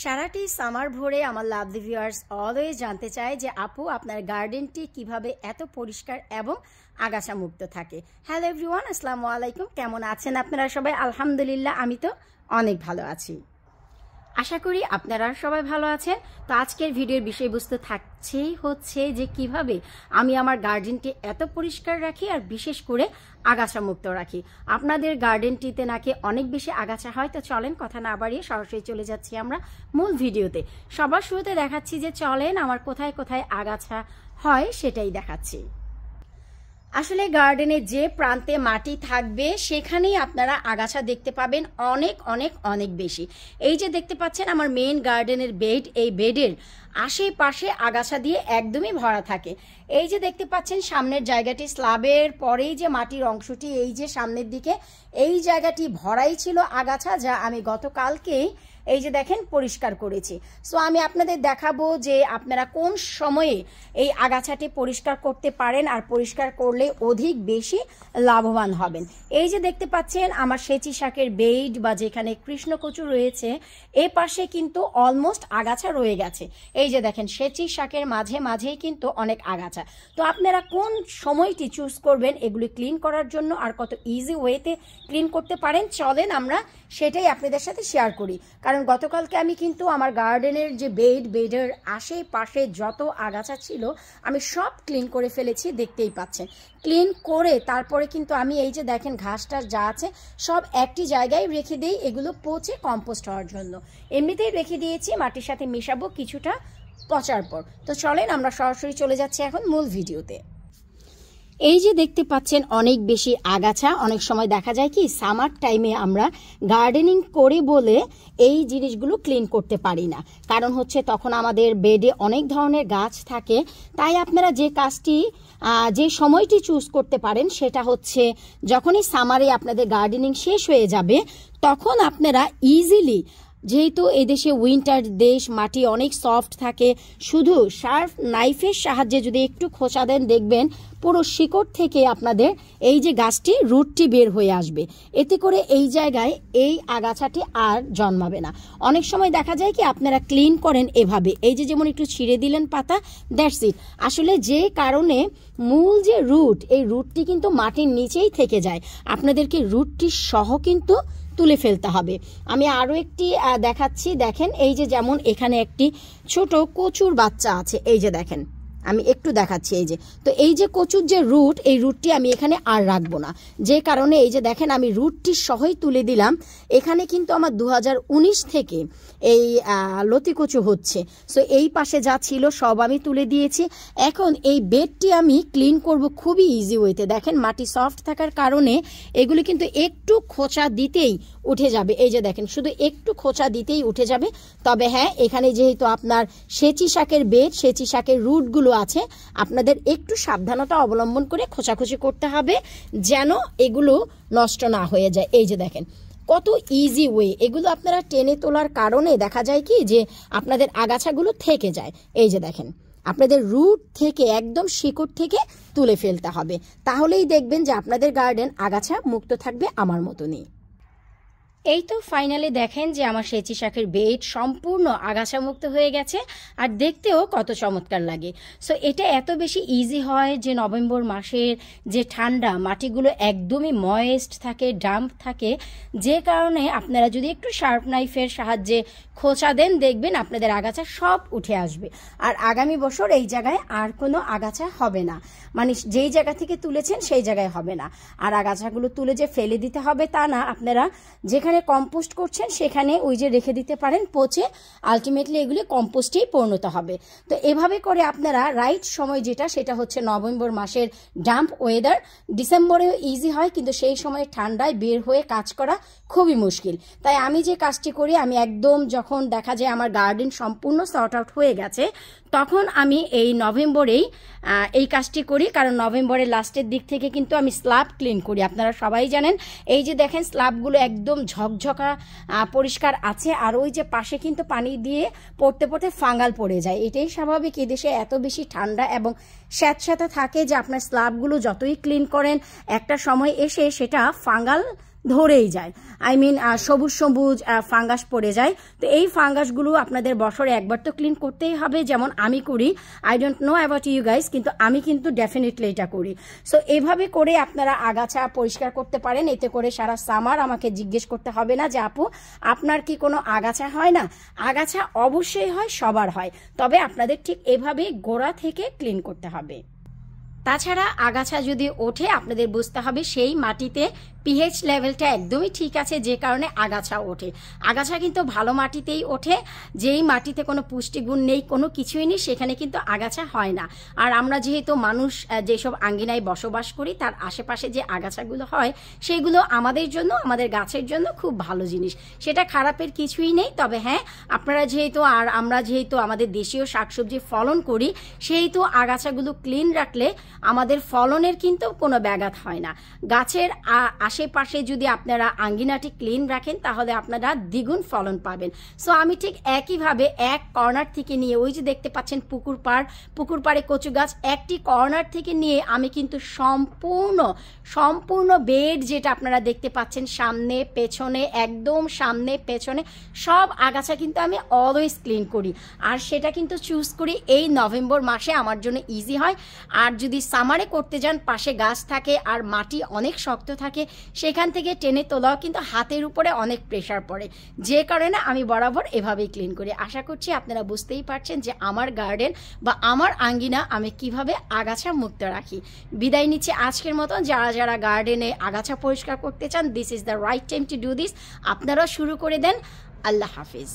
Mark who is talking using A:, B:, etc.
A: সারাটি সামার ভরে আমার লাভলি ভিউয়ার্স অলওয়েজ জানতে চায় যে আপু আপনার গার্ডেনটি কিভাবে এত পরিষ্কার এবং আগাছা মুক্ত থাকে। হ্যালো এভরিওয়ান, আসসালামু আলাইকুম। কেমন আছেন আপনারা সবাই? আলহামদুলিল্লাহ, আমি তো অনেক ভালো আছি। আশা করি আপনারা সবাই ভালো আছেন। তো আজকের ভিডিওর বিষয়বস্তু হচ্ছে যে কিভাবে আমি আমার গার্ডেনটি এত পরিষ্কার রাখি আর বিশেষ করে আগাছা মুক্ত রাখি। আপনাদের গার্ডেনটিতে নাকি অনেক বেশি আগাছা হয়। তো চলেন কথা না বাড়িয়ে সরাসরি চলে যাচ্ছি আমরা মূল ভিডিওতে। সবার শুরুতে দেখাচ্ছি যে চলেন আমার কোথায় কোথায় আগাছা হয় সেটাই দেখাচ্ছি। আসলে গার্ডেনে যে প্রান্তে মাটি থাকবে সেখানেই আপনারা আগাছা দেখতে পাবেন অনেক অনেক অনেক বেশি। এই যে দেখতে পাচ্ছেন আমার মেইন গার্ডেনের বেড, এই বেডের আশেপাশে আগাছা দিয়ে একদমই ভরা থাকে। এই যে দেখতে পাচ্ছেন সামনের জায়গাটি, স্ল্যাবের পরেই যে মাটির অংশটি, এই যে সামনের দিকে এই জায়গাটি ভরাই ছিল আগাছা, যা আমি গতকালকেই এই যে দেখেন পরিষ্কার করেছি। সো আমি আপনাদের দেখাবো যে আপনারা কোন সময়ে এই আগাছাটি পরিষ্কার করতে পারেন আর পরিষ্কার করলে অধিক বেশি লাভবান হবেন। এই যে দেখতে পাচ্ছেন আমার সেচি শাকের বেড বা যেখানে কৃষ্ণকচু রয়েছে, এ পাশে কিন্তু অলমোস্ট আগাছা রয়ে গেছে। এই যে দেখেন সেচি শাকের মাঝে মাঝেই কিন্তু অনেক আগাছা। তো আপনারা কোন সময়টি চুজ করবেন এগুলি ক্লিন করার জন্য আর কত ইজি ওয়েতে ক্লিন করতে পারেন, চলেন আমরা সেটাই আপনাদের সাথে শেয়ার করি। কারণ গতকালকে আমি কিন্তু আমার গার্ডেনের যে বেডের আশেপাশে যত আগাছা ছিল আমি সব ক্লিন করে ফেলেছি, দেখতেই পাচ্ছেন। ক্লিন করে তারপরে কিন্তু আমি এই যে দেখেন ঘাসটা যা আছে সব একটি জায়গায় রেখে দিই, এগুলো পচে কম্পোস্ট হওয়ার জন্য। এমনিতেই রেখে দিয়েছি, মাটির সাথে মেশাবো কিছুটা পচার পর। তো চলেন আমরা সরাসরি চলে যাচ্ছি এখন মূল ভিডিওতে। এই যে দেখতে পাচ্ছেন অনেক বেশি আগাছা। অনেক সময় দেখা যায় কি সামার টাইমে আমরা গার্ডেনিং করে বলে এই জিনিসগুলো ক্লিন করতে পারি না, কারণ হচ্ছে তখন আমাদের বেডে অনেক ধরনের গাছ থাকে। তাই আপনারা যে কাজটি যে সময়টি চুজ করতে পারেন সেটা হচ্ছে যখনই সামারে আপনাদের গার্ডেনিং শেষ হয়ে যাবে তখন আপনারা ইজিলি, যেহেতু এই দেশে উইন্টার দেশ, মাটি অনেক সফট থাকে, শুধু শার্প নাইফের সাহায্যে যদি একটু খোঁচা দেন দেখবেন পুরো শিকড় থেকে আপনাদের এই যে গাছটি রুটটি বের হয়ে আসবে। এতে করে এই জায়গায় এই আগাছাটি আর জন্মাবে না। অনেক সময় দেখা যায় কি আপনারা ক্লিন করেন এভাবে, এই যে যেমন একটু ছিঁড়ে দিলেন পাতা, দ্যাটস ইট। আসলে যে কারণে মূল যে রুট, এই রুটটি কিন্তু মাটির নিচেই থেকে যায়। আপনাদেরকে রুটটি সহ কিন্তু তুলে ফেলতে হবে। আমি আরো একটি দেখাচ্ছি, দেখেন এই যে যেমন এখানে একটি ছোট কচুর বাচ্চা আছে, এই যে দেখেন আমি একটু দেখাচ্ছি। এই যে তো এই যে কচুর যে রুট, এই রুটটি আমি এখানে আর রাখবো না, যে কারণে এই যে দেখেন আমি রুটটি সহই তুলে দিলাম। এখানে কিন্তু আমার 2019 থেকে এই লতি কচু হচ্ছে। সো এই পাশে যা ছিল সব আমি তুলে দিয়েছি। এখন এই বেডটি আমি ক্লিন করব খুবই ইজি ওয়েতে। দেখেন মাটি সফট থাকার কারণে এগুলি কিন্তু একটু খোঁচা দিতেই উঠে যাবে। এই যে দেখেন শুধু একটু খোঁচা দিতেই উঠে যাবে। তবে হ্যাঁ, এখানে যেহেতু আপনার সেচি শাকের বেড, সেচি শাকের রুটগুলো আছে, আপনাদের একটু সাবধানতা অবলম্বন করে খোঁচাখুচি করতে হবে যেন এগুলো নষ্ট না হয়ে যায়। এই যে দেখেন কত ইজি ওয়ে, এগুলো আপনারা টেনে তোলার কারণে দেখা যায় কি যে আপনাদের আগাছাগুলো থেকে যায়। এই যে দেখেন আপনাদের রুট থেকে একদম শিকড় থেকে তুলে ফেলতে হবে, তাহলেই দেখবেন যে আপনাদের গার্ডেন আগাছা মুক্ত থাকবে আমার মতনই। এই তো ফাইনালি দেখেন যে আমার সেচি শাকের বেড সম্পূর্ণ আগাছা মুক্ত হয়ে গেছে আর দেখতেও কত চমৎকার লাগে। সো এটা এত বেশি ইজি হয় যে নভেম্বর মাসের যে ঠান্ডা, মাটিগুলো একদমই ময়েস্ট থাকে, ডাম্প থাকে, যে কারণে আপনারা যদি একটু শার্প নাইফের সাহায্যে খোঁচা দেন দেখবেন আপনাদের আগাছা সব উঠে আসবে। আর আগামী বছর এই জায়গায় আর কোনো আগাছা হবে না, মানে যেই জায়গা থেকে তুলেছেন সেই জায়গায় হবে না। আর আগাছাগুলো তুলে যে ফেলে দিতে হবে তা না, আপনারা যেখানে কম্পোস্ট করছেন সেখানে ওই যে রেখে দিতে পারেন, পচে আলটিমেটলি এগুলি কম্পোস্টেই পরিণত হবে। তো এভাবে করে আপনারা রাইট সময় যেটা, সেটা হচ্ছে নভেম্বর মাসের ডাম্প ওয়েদার। ডিসেম্বরেও ইজি হয়, কিন্তু সেই সময় ঠান্ডায় বের হয়ে কাজ করা খুবই মুশকিল। তাই আমি যে কাজটি করি, আমি একদম যখন দেখা যায় আমার গার্ডেন সম্পূর্ণ সর্ট আউট হয়ে গেছে তখন আমি এই নভেম্বরেই এই কাজটি করি, কারণ নভেম্বরের লাস্টের দিক থেকে কিন্তু আমি স্ল্যাব ক্লিন করি। আপনারা সবাই জানেন এই যে দেখেন স্ল্যাবগুলো একদম ঝকঝকা পরিষ্কার আছে, আর ওই যে পাশে কিন্তু পানি দিয়ে পড়তে পড়তে ফাঙ্গাল পড়ে যায়। এটাই স্বাভাবিক, এদেশে এত বেশি ঠান্ডা এবং স্যাঁতস্যাঁতে থাকে যে আপনার স্ল্যাবগুলো যতই ক্লিন করেন একটা সময় এসে সেটা ফাঙ্গাল ধরেই যায়, আই মিন সবুজ সবুজ ফাঙ্গাস পড়ে যায়। তো এই ফাঙ্গাসগুলো আপনাদের বছরে একবার তো ক্লিন করতেই হবে, যেমন আমি করি। I don't know about you guys, কিন্তু আমি কিন্তু ডেফিনেটলি এটা করি। সো এভাবে করে আপনারা আগাছা পরিষ্কার করতে পারেন। এতে করে সারা সামার আমাকে জিজ্ঞেস করতে হবে না যে আপু আপনার কি কোনো আগাছা হয় না। আগাছা অবশ্যই হয়, সবার হয়, তবে আপনাদের ঠিক এভাবে গোড়া থেকে ক্লিন করতে হবে। তাছাড়া আগাছা যদি ওঠে আপনাদের বুঝতে হবে সেই মাটিতে পিএইচ লেভেলটা একদমই ঠিক আছে, যে কারণে আগাছা ওঠে। আগাছা কিন্তু ভালো মাটিতেই ওঠে, যেই মাটিতে কোনো পুষ্টিগুণ নেই, কোনো কিছুই নেই, সেখানে কিন্তু আগাছা হয় না। আর আমরা যেহেতু মানুষ যেসব আঙ্গিনায় বসবাস করি তার আশেপাশে যে আগাছাগুলো হয় সেইগুলো আমাদের জন্য, আমাদের গাছের জন্য খুব ভালো জিনিস, সেটা খারাপের কিছুই নেই। তবে হ্যাঁ, আপনারা যেহেতু আর আমরা যেহেতু আমাদের দেশীয় শাকসবজি ফলন করি, সেহেতু আগাছাগুলো ক্লিন রাখলে আমাদের ফলনের কিন্তু কোনো ব্যাঘাত হয় না। গাছের আশেপাশে যদি আপনারা আঙ্গিনাটি ক্লিন রাখেন তাহলে আপনারা দ্বিগুণ ফলন পাবেন। সো আমি ঠিক একইভাবে এক কর্নার থেকে নিয়ে, ওই যে দেখতে পাচ্ছেন পুকুর পাড়ে কচু গাছ, একটি কর্নার থেকে নিয়ে আমি কিন্তু সম্পূর্ণ বেড যেটা আপনারা দেখতে পাচ্ছেন সামনে পেছনে, একদম সামনে পেছনে সব আগাছা কিন্তু আমি অলওয়েজ ক্লিন করি। আর সেটা কিন্তু চুজ করি এই নভেম্বর মাসে, আমার জন্য ইজি হয়। আর যদি সামারে করতে যান, পাশে গাছ থাকে আর মাটি অনেক শক্ত থাকে, সেখান থেকে টেনে তোলাও কিন্তু হাতের উপরে অনেক প্রেশার পড়ে, যে কারণে আমি বরাবর এভাবেই ক্লিন করি। আশা করছি আপনারা বুঝতেই পারছেন যে আমার গার্ডেন বা আমার আঙ্গিনা আমি কিভাবে আগাছা মুক্ত রাখি। বিদায় নিচ্ছি আজকের মতো। যারা গার্ডেনে আগাছা পরিষ্কার করতে চান, this is the right time to do this. আপনারাও শুরু করে দেন। আল্লাহ হাফিজ।